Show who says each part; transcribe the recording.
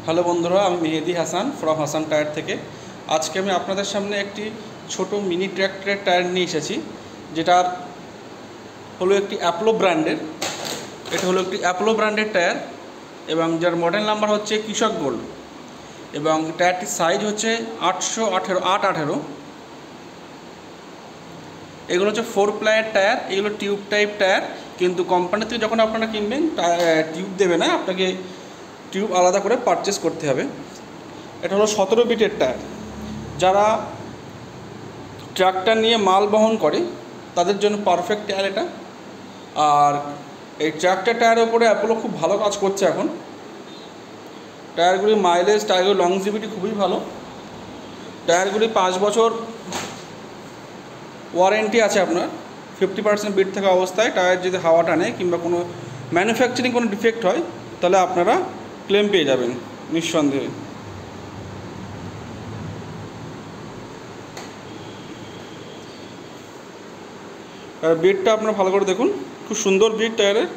Speaker 1: Hello বন্ধুরা, আমি Mehedi Hasan from Hasan tyre থেকে। আজকে আমি আপনাদের সামনে একটি ছোট মিনি ট্র্যাক্টরের টায়ার নিয়ে এসেছি, যেটার হলো একটি অ্যাপোলো ব্র্যান্ডের। এটা হলো একটি অ্যাপোলো ব্র্যান্ডের টায়ার এবং যার মডেল নাম্বার হচ্ছে কৃষক গোল্ড, এবং টায়ারটির সাইজ হচ্ছে 818। এগুলো হচ্ছে 4 প্লাইয়ের টায়ার। এগুলো টিউব টাইপ টায়ার, কিন্তু কোম্পানি থেকে যখন আপনারা কিনবেন টিউব দেবে না, আপনাকে টিউব আলাদা করে পারচেস করতে হবে। এটা হলো 17 বিটের টায়ার। যারা ট্রাক্টর নিয়ে মাল বহন করে তাদের জন্য পারফেক্ট টায়ার এটা। আর এই ট্রাক্টর টায়ারের উপরে অ্যাপোলো খুব ভালো কাজ করছে এখন। টায়ারগুলির মাইলেজ, টায়ারগুলির লংজিভিটি খুবই ভালো। টায়ারগুলি 5 বছর ওয়ারেন্টি আছে আপনার। 50% বিট থাকা অবস্থায় টায়ার যদি হাওয়া টানে কিংবা কোনো ম্যানুফ্যাকচারিং কোনো ডিফেক্ট হয়, তাহলে আপনারা ক্লেম পেয়ে যাবেন নিঃসন্দেহে। বিটটা আপনারা ভালো করে দেখুন, খুব সুন্দর বিট টায়ারের।